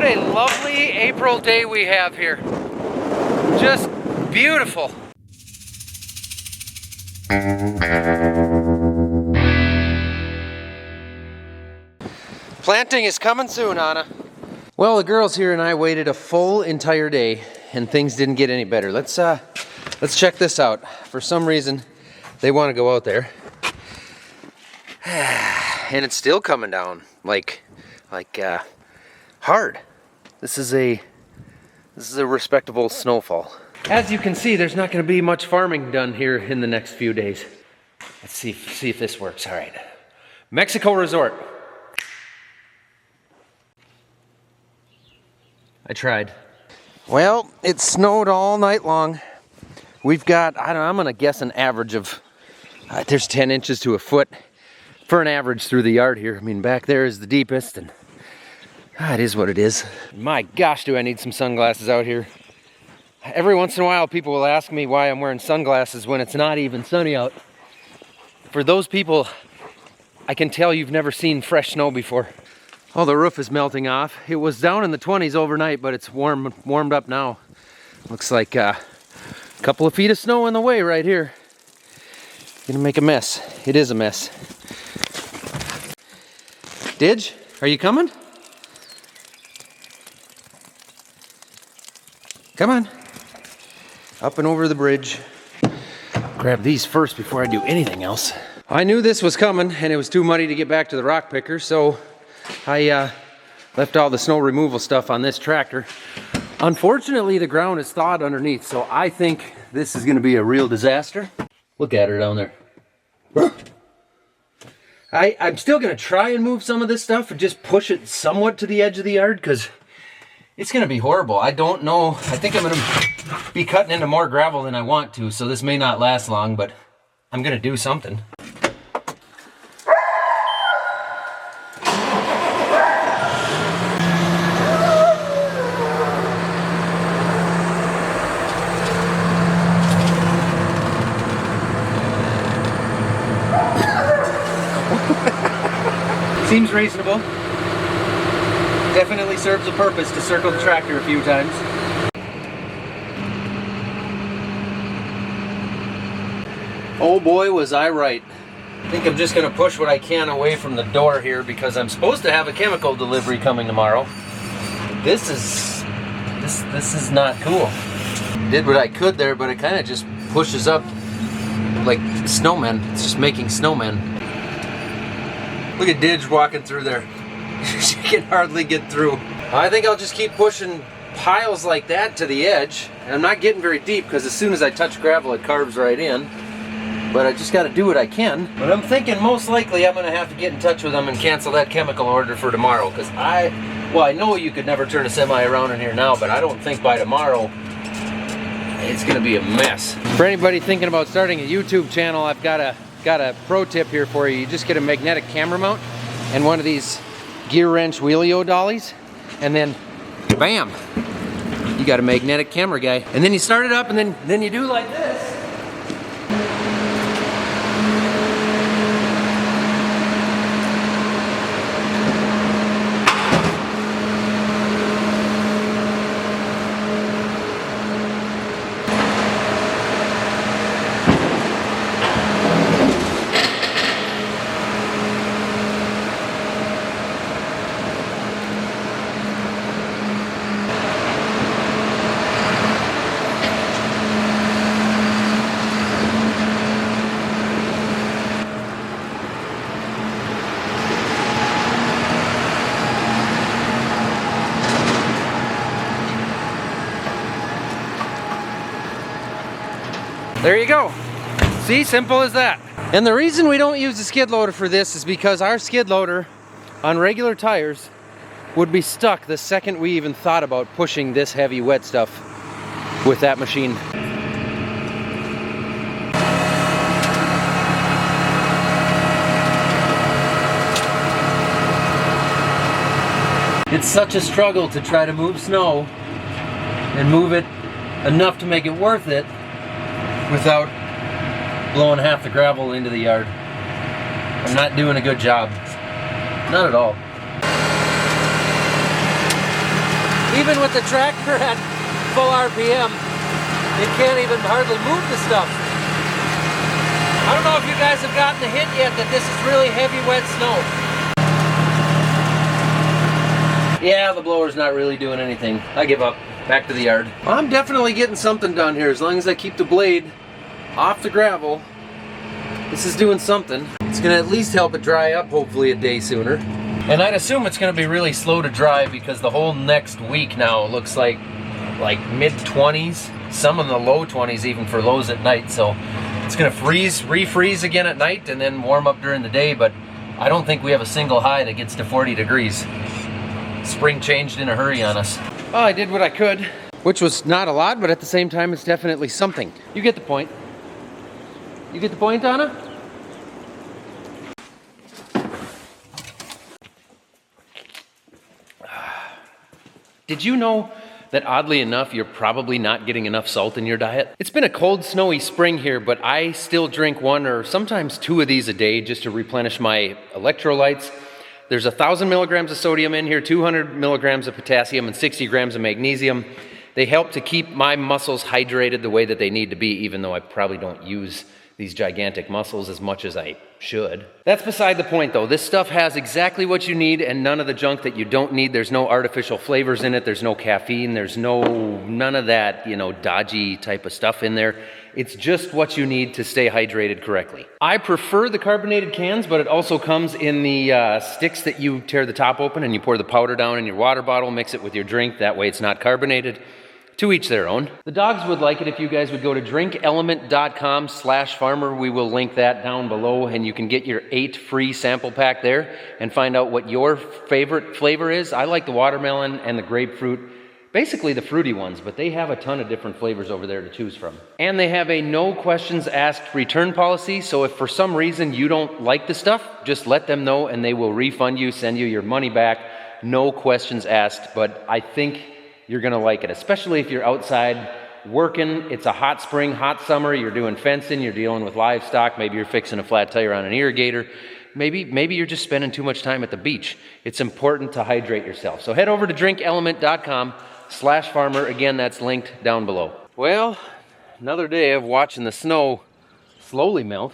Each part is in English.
a lovely April day we have here. Just beautiful. Planting is coming soon, Anna. Well, the girls here and I waited a full entire day and things didn't get any better. Let's check this out. For some reason, they want to go out there. And it's still coming down like hard. This is a respectable snowfall. As you can see, there's not going to be much farming done here in the next few days. Let's see if this works. All right. Mexico Resort. I tried. Well, it snowed all night long. We've got, I'm going to guess an average of, there's 10 inches to a foot for an average through the yard here. I mean, back there is the deepest, and it is what it is. My gosh, do I need some sunglasses out here. Every once in a while, people will ask me why I'm wearing sunglasses when it's not even sunny out. For those people, I can tell you've never seen fresh snow before. Oh, the roof is melting off. It was down in the 20s overnight, but it's warmed up now. Looks like a couple of feet of snow in the way right here. Gonna make a mess. It is a mess. Didge, are you coming? Come on. Up and over the bridge. Grab these first before I do anything else. I knew this was coming and it was too muddy to get back to the rock picker, so I left all the snow removal stuff on this tractor. Unfortunately, the ground is thawed underneath, so I think this is gonna be a real disaster. Look at her down there. I'm still gonna try and move some of this stuff and just push it somewhat to the edge of the yard, because it's gonna be horrible. I don't know, I think I'm gonna be cutting into more gravel than I want to, so this may not last long, but I'm gonna do something. Seems reasonable. Definitely serves a purpose to circle the tractor a few times. Oh boy, was I right. I think I'm just gonna push what I can away from the door here because I'm supposed to have a chemical delivery coming tomorrow. This is not cool. Did what I could there, but it kind of just pushes up like snowmen. It's just making snowmen. Look at Didge walking through there. She can hardly get through. I think I'll just keep pushing piles like that to the edge. And I'm not getting very deep because as soon as I touch gravel, it carves right in. But I just got to do what I can. But I'm thinking most likely I'm going to have to get in touch with them and cancel that chemical order for tomorrow. Because I know you could never turn a semi around in here now, but I don't think by tomorrow it's going to be a mess. For anybody thinking about starting a YouTube channel, I've got a pro tip here for you. You just get a magnetic camera mount and one of these gear wrench wheelio dollies, and then bam, you got a magnetic camera guy. And then you start it up, and then you do like this. There you go. See, simple as that. And the reason we don't use a skid loader for this is because our skid loader on regular tires would be stuck the second we even thought about pushing this heavy wet stuff with that machine. It's such a struggle to try to move snow and move it enough to make it worth it without blowing half the gravel into the yard. I'm not doing a good job. Not at all. Even with the tractor at full RPM, it can't even hardly move the stuff. I don't know if you guys have gotten the hint yet that this is really heavy, wet snow. Yeah, the blower's not really doing anything. I give up. Back to the yard. I'm definitely getting something done here as long as I keep the blade off the gravel. This is doing something. It's gonna at least help it dry up, hopefully a day sooner. And I'd assume it's gonna be really slow to dry because the whole next week now looks like mid-20s, some in the low 20s even for lows at night. So it's gonna refreeze again at night and then warm up during the day, but I don't think we have a single high that gets to 40 degrees. Spring changed in a hurry on us. Well, I did what I could, which was not a lot, but at the same time, it's definitely something. You get the point. You get the point, Anna? Did you know that oddly enough, you're probably not getting enough salt in your diet? It's been a cold, snowy spring here, but I still drink 1 or sometimes 2 of these a day just to replenish my electrolytes. There's 1,000 milligrams of sodium in here, 200 milligrams of potassium, and 60 grams of magnesium. They help to keep my muscles hydrated the way that they need to be, even though I probably don't use these gigantic muscles as much as I should. That's beside the point though. This stuff has exactly what you need and none of the junk that you don't need. There's no artificial flavors in it. There's no caffeine. There's none of that, dodgy type of stuff in there. It's just what you need to stay hydrated correctly. I prefer the carbonated cans, but it also comes in the sticks that you tear the top open and you pour the powder down in your water bottle, mix it with your drink. That way it's not carbonated. To each their own. The dogs would like it if you guys would go to drinkelement.com/farmer. We will link that down below and you can get your 8 free sample pack there and find out what your favorite flavor is. I like the watermelon and the grapefruit, basically the fruity ones, but they have a ton of different flavors over there to choose from. And they have a no questions asked return policy, so if for some reason you don't like the stuff, just let them know and they will refund you, send you your money back, no questions asked. But I think you're gonna like it, especially if you're outside working. It's a hot spring, hot summer, you're doing fencing, you're dealing with livestock, maybe you're fixing a flat tire on an irrigator, maybe you're just spending too much time at the beach. It's important to hydrate yourself. So head over to drinkelement.com/farmer. Again, that's linked down below. Well, another day of watching the snow slowly melt.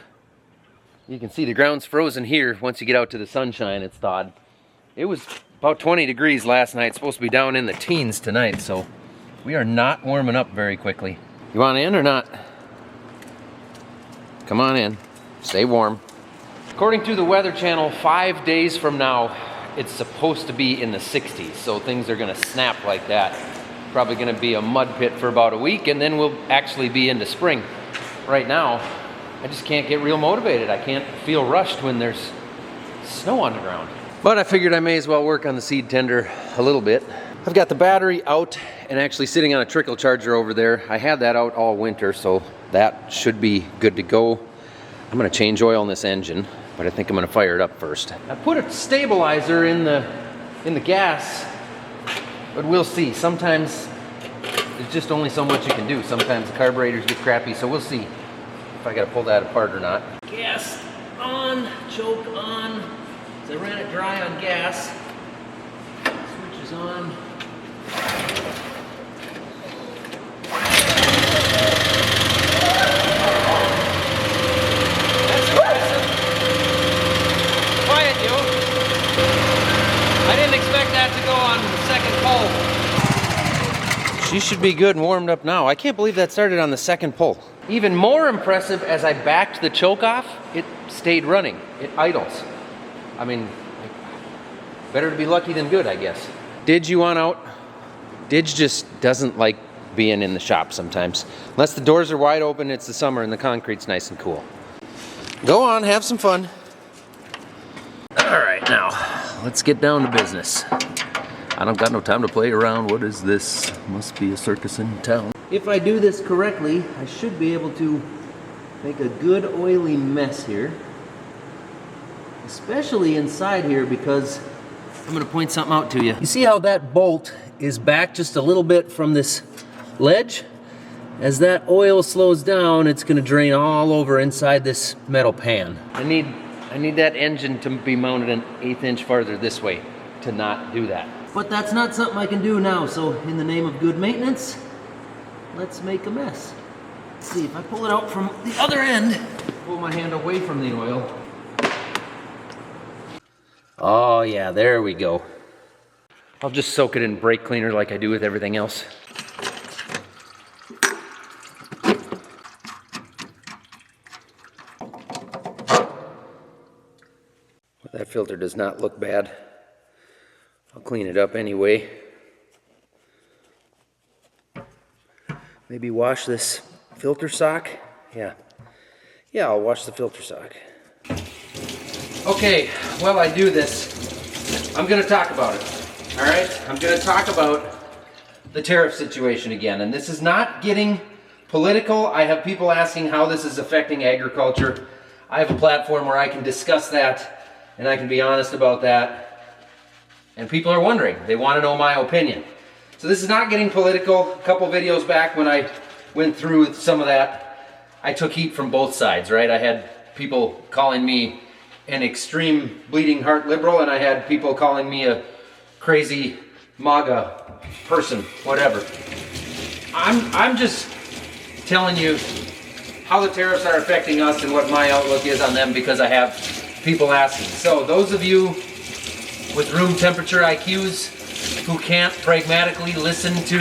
You can see the ground's frozen here. Once you get out to the sunshine, it's thawed. It was about 20 degrees last night. It's supposed to be down in the teens tonight, so we are not warming up very quickly. You want in or not? Come on in. Stay warm. According to the Weather Channel, 5 days from now, it's supposed to be in the 60s, so things are gonna snap like that. Probably gonna be a mud pit for about a week, and then we'll actually be into spring. Right now, I just can't get real motivated. I can't feel rushed when there's snow on the ground. But I figured I may as well work on the seed tender a little bit. I've got the battery out and actually sitting on a trickle charger over there. I had that out all winter, so that should be good to go. I'm gonna change oil in this engine, but I think I'm gonna fire it up first. I put a stabilizer in the gas, but we'll see. Sometimes there's just only so much you can do. Sometimes the carburetors get crappy, so we'll see if I gotta pull that apart or not. Gas on, choke on. So I ran it dry on gas. Switch is on. That's impressive. Quiet, you. I didn't expect that to go on the second pull. She should be good and warmed up now. I can't believe that started on the second pull. Even more impressive, as I backed the choke off, it stayed running. It idles. I mean, better to be lucky than good, I guess. Did you want out? Didge just doesn't like being in the shop sometimes. Unless the doors are wide open, it's the summer and the concrete's nice and cool. Go on, have some fun. All right, now, let's get down to business. I don't got no time to play around. What is this? Must be a circus in town. If I do this correctly, I should be able to make a good oily mess here. Especially inside here, because I'm gonna point something out to you. You see how that bolt is back just a little bit from this ledge? As that oil slows down, it's gonna drain all over inside this metal pan. I need that engine to be mounted an 1/8 inch farther this way to not do that. But that's not something I can do now, so in the name of good maintenance, let's make a mess. Let's see, if I pull it out from the other end, pull my hand away from the oil. Oh yeah, there we go. I'll just soak it in brake cleaner like I do with everything else. That filter does not look bad. I'll clean it up anyway. Maybe wash this filter sock. Yeah, I'll wash the filter sock. Okay, while I do this, I'm gonna talk about it. All right, I'm gonna talk about the tariff situation again. And this is not getting political. I have people asking how this is affecting agriculture. I have a platform where I can discuss that and I can be honest about that. And people are wondering, they wanna know my opinion. So this is not getting political. A couple videos back when I went through some of that, I took heat from both sides, right? I had people calling me an extreme bleeding heart liberal, and I had people calling me a crazy MAGA person, whatever. I'm just telling you how the tariffs are affecting us and what my outlook is on them because I have people asking. So those of you with room temperature IQs who can't pragmatically listen to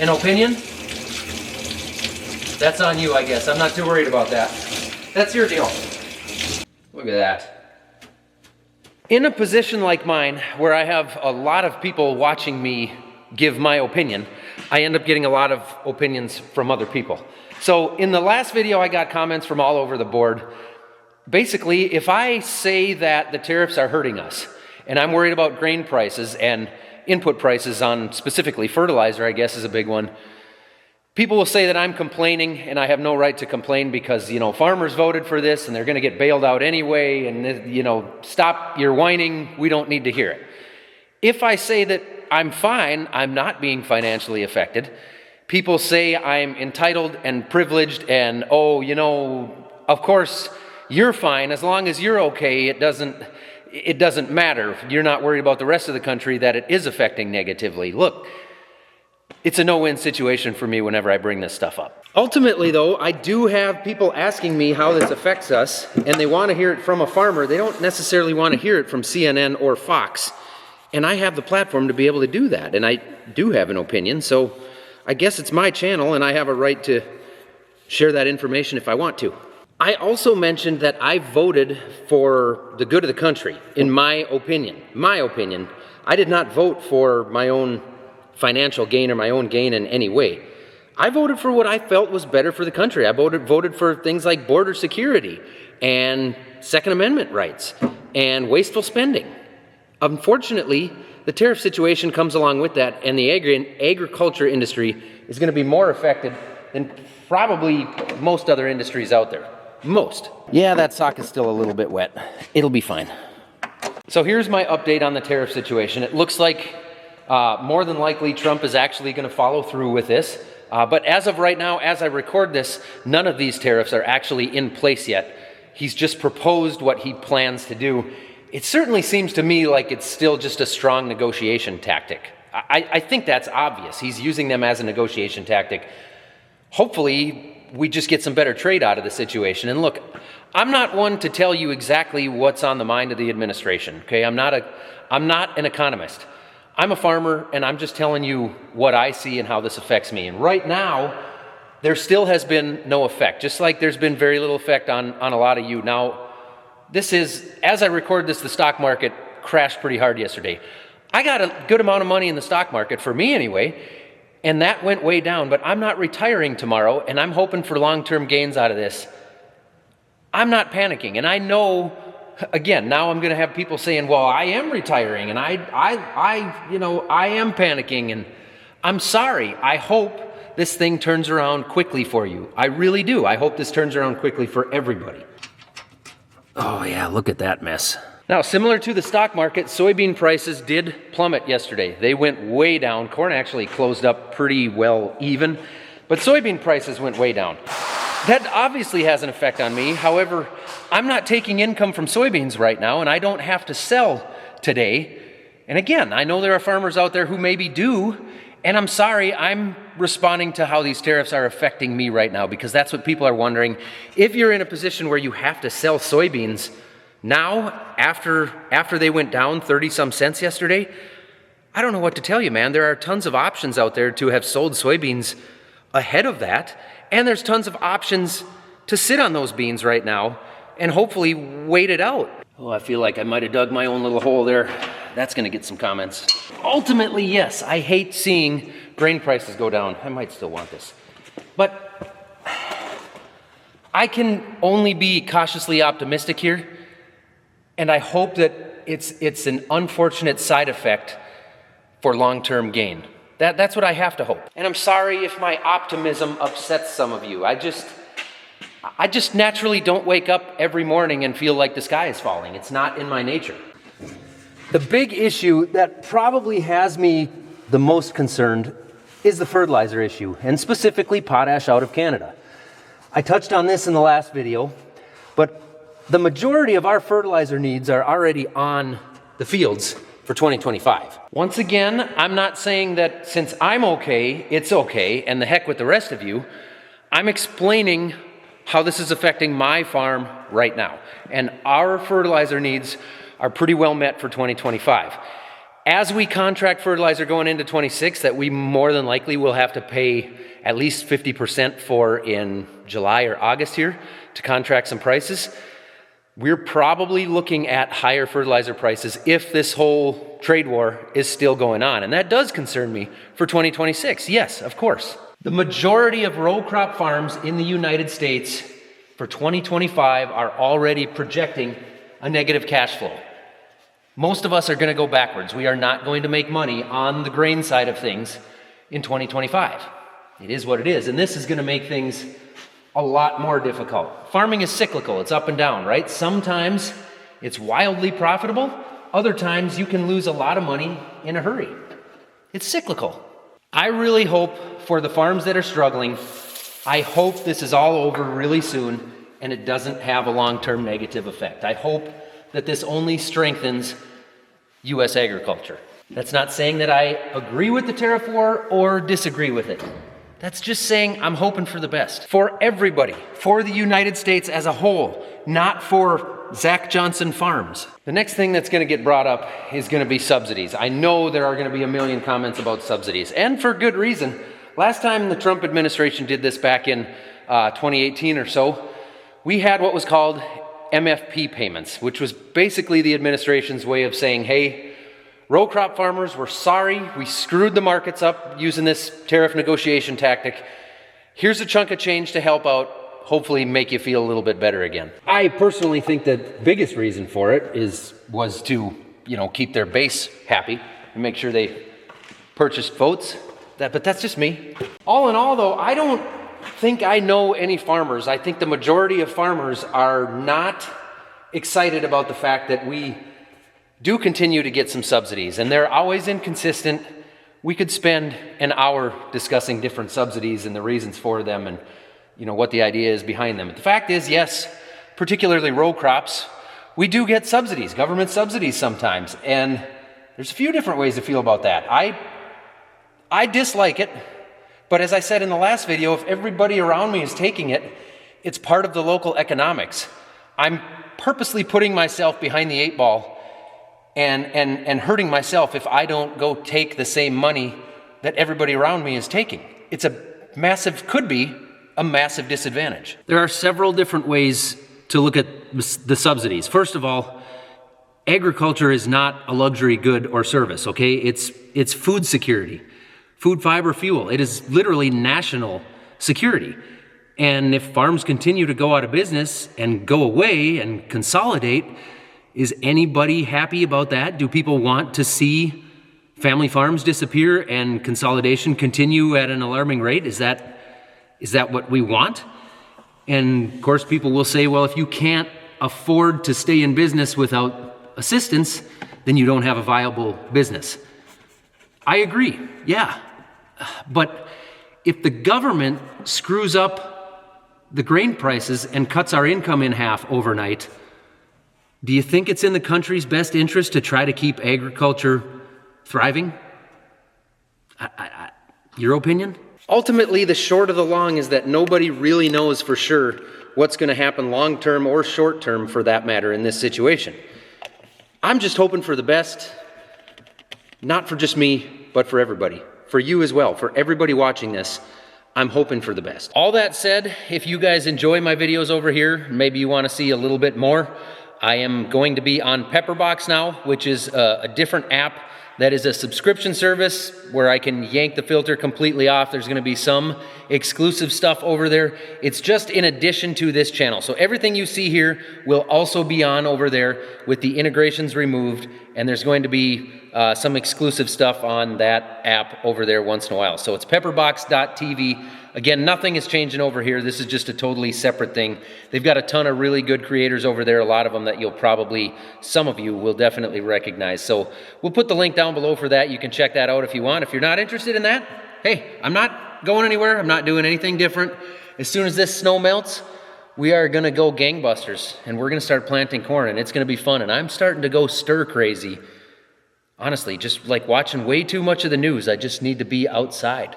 an opinion, that's on you, I guess. I'm not too worried about that. That's your deal. Look at that. In a position like mine, where I have a lot of people watching me give my opinion, I end up getting a lot of opinions from other people. So in the last video, I got comments from all over the board. Basically, if I say that the tariffs are hurting us, and I'm worried about grain prices and input prices on specifically fertilizer, I guess is a big one, people will say that I'm complaining, and I have no right to complain because, you know, farmers voted for this and they're going to get bailed out anyway, and, you know, stop your whining, we don't need to hear it. If I say that I'm fine, I'm not being financially affected, people say I'm entitled and privileged and, oh, you know, of course you're fine as long as you're okay, it doesn't matter. You're not worried about the rest of the country that it is affecting negatively. Look, it's a no-win situation for me whenever I bring this stuff up. Ultimately, though, I do have people asking me how this affects us, and they want to hear it from a farmer. They don't necessarily want to hear it from CNN or Fox. And I have the platform to be able to do that, and I do have an opinion, so I guess it's my channel, and I have a right to share that information if I want to. I also mentioned that I voted for the good of the country, in my opinion. My opinion. I did not vote for my own financial gain or my own gain in any way. I voted for what I felt was better for the country. I voted for things like border security and Second Amendment rights and wasteful spending. Unfortunately, the tariff situation comes along with that, and the agriculture industry is going to be more affected than probably most other industries out there. Most. Yeah, that sock is still a little bit wet. It'll be fine. So here's my update on the tariff situation. It looks like more than likely Trump is actually going to follow through with this. But as of right now, as I record this, none of these tariffs are actually in place yet. He's just proposed what he plans to do. It certainly seems to me like it's still just a strong negotiation tactic. I think that's obvious. He's using them as a negotiation tactic. Hopefully, we just get some better trade out of the situation. And look, I'm not one to tell you exactly what's on the mind of the administration, okay? I'm not an economist. I'm a farmer, and I'm just telling you what I see and how this affects me. And right now, there still has been no effect, just like there's been very little effect on a lot of you. Now, this is, as I record this, the stock market crashed pretty hard yesterday. I got a good amount of money in the stock market, for me anyway, and that went way down, but I'm not retiring tomorrow, and I'm hoping for long-term gains out of this. I'm not panicking, and I know, again, now I'm going to have people saying, well, I am retiring, and I am panicking, and I'm sorry. I hope this thing turns around quickly for you. I really do. I hope this turns around quickly for everybody. Oh yeah, look at that mess. Now, similar to the stock market, soybean prices did plummet yesterday. They went way down. Corn actually closed up pretty well even, but soybean prices went way down. That obviously has an effect on me. However, I'm not taking income from soybeans right now, and I don't have to sell today. And again, I know there are farmers out there who maybe do, and I'm sorry, I'm responding to how these tariffs are affecting me right now, because that's what people are wondering. If you're in a position where you have to sell soybeans now, after they went down 30-some cents yesterday, I don't know what to tell you, man. There are tons of options out there to have sold soybeans ahead of that, and there's tons of options to sit on those beans right now and hopefully wait it out. Oh, I feel like I might have dug my own little hole there. That's going to get some comments. Ultimately, yes, I hate seeing grain prices go down. I might still want this. But I can only be cautiously optimistic here, and I hope that it's an unfortunate side effect for long-term gain. That's what I have to hope. And I'm sorry if my optimism upsets some of you. I just naturally don't wake up every morning and feel like the sky is falling. It's not in my nature. The big issue that probably has me the most concerned is the fertilizer issue, and specifically potash out of Canada. I touched on this in the last video, but the majority of our fertilizer needs are already on the fields for 2025. Once again, I'm not saying that since I'm okay, it's okay, and the heck with the rest of you. I'm explaining how this is affecting my farm right now. And our fertilizer needs are pretty well met for 2025. As we contract fertilizer going into 26 that we more than likely will have to pay at least 50% for in July or August here to contract some prices, we're probably looking at higher fertilizer prices if this whole trade war is still going on. And that does concern me for 2026. Yes, of course. The majority of row crop farms in the United States for 2025 are already projecting a negative cash flow. Most of us are going to go backwards. We are not going to make money on the grain side of things in 2025. It is what it is. And this is going to make things a lot more difficult. Farming is cyclical. It's up and down, right? Sometimes it's wildly profitable. Other times you can lose a lot of money in a hurry. It's cyclical. I really hope for the farms that are struggling, I hope this is all over really soon and it doesn't have a long-term negative effect. I hope that this only strengthens U.S. agriculture. That's not saying that I agree with the tariff war or disagree with it. That's just saying I'm hoping for the best. For everybody, for the United States as a whole, not for Zach Johnson farms. The next thing that's going to get brought up is going to be subsidies. I know there are going to be a million comments about subsidies, and for good reason. Last time the Trump administration did this back in 2018 or so, we had what was called MFP payments, which was basically the administration's way of saying, hey, row crop farmers, we're sorry, we screwed the markets up using this tariff negotiation tactic. Here's a chunk of change to help out, hopefully make you feel a little bit better again. I personally think the biggest reason for it was to, keep their base happy and make sure they purchased votes. But that's just me. All in all, though, I don't think I know any farmers. I think the majority of farmers are not excited about the fact that we do continue to get some subsidies, and they're always inconsistent. We could spend an hour discussing different subsidies and the reasons for them and what the idea is behind them. But the fact is, yes, particularly row crops, we do get subsidies, government subsidies sometimes, and there's a few different ways to feel about that. I dislike it. But as I said in the last video, if everybody around me is taking it, it's part of the local economics. I'm purposely putting myself behind the 8 ball and hurting myself if I don't go take the same money that everybody around me is taking. It's could be a massive disadvantage. There are several different ways to look at the subsidies. First of all, agriculture is not a luxury good or service, okay? It's food security. Food, fiber, fuel. It is literally national security. And if farms continue to go out of business and go away and consolidate, is anybody happy about that? Do people want to see family farms disappear and consolidation continue at an alarming rate? Is that what we want? And of course, people will say, well, if you can't afford to stay in business without assistance, then you don't have a viable business. I agree, yeah. But if the government screws up the grain prices and cuts our income in half overnight, do you think it's in the country's best interest to try to keep agriculture thriving? Your opinion? Ultimately, the short of the long is that nobody really knows for sure what's going to happen long-term or short-term for that matter in this situation. I'm just hoping for the best, not for just me, but for everybody. For you as well, for everybody watching this, I'm hoping for the best. All that said, if you guys enjoy my videos over here, maybe you want to see a little bit more, I am going to be on Pepperbox now, which is a different app that is a subscription service where I can yank the filter completely off. There's going to be some exclusive stuff over there. It's just in addition to this channel. So everything you see here will also be on over there with the integrations removed, and there's going to be some exclusive stuff on that app over there once in a while. So it's pepperbox.tv. Again, nothing is changing over here. This is just a totally separate thing. They've got a ton of really good creators over there, a lot of them that you'll probably, some of you will definitely recognize. So we'll put the link down below for that. You can check that out if you want. If you're not interested in that, hey, I'm not going anywhere. I'm not doing anything different. As soon as this snow melts, we are going to go gangbusters, and we're going to start planting corn, and it's going to be fun. And I'm starting to go stir crazy. Honestly, just like watching way too much of the news. I just need to be outside.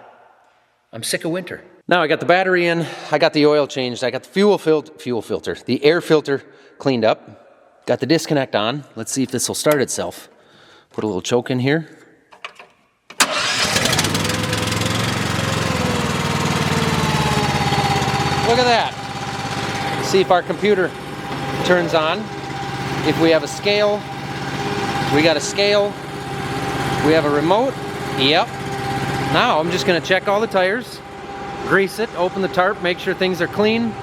I'm sick of winter. Now I got the battery in, I got the oil changed, I got the the air filter cleaned up, got the disconnect on. Let's see if this will start itself. Put a little choke in here. Look at that. See if our computer turns on. If we have a scale, we got a scale. We have a remote. Yep. Now I'm just going to check all the tires, grease it, open the tarp, make sure things are clean,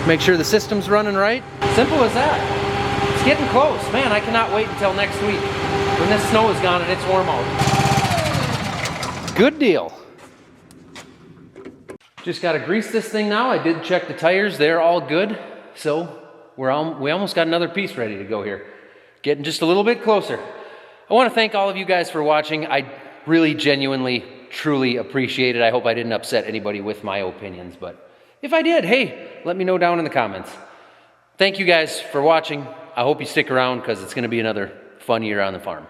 make sure the system's running right. Simple as that. It's getting close. Man, I cannot wait until next week when this snow is gone and it's warm out. Good deal. Just got to grease this thing now. I did check the tires. They're all good. So we almost got another piece ready to go here. Getting just a little bit closer. I want to thank all of you guys for watching. I really genuinely truly appreciate it. I hope I didn't upset anybody with my opinions, but if I did, hey, let me know down in the comments. Thank you guys for watching. I hope you stick around because it's going to be another fun year on the farm.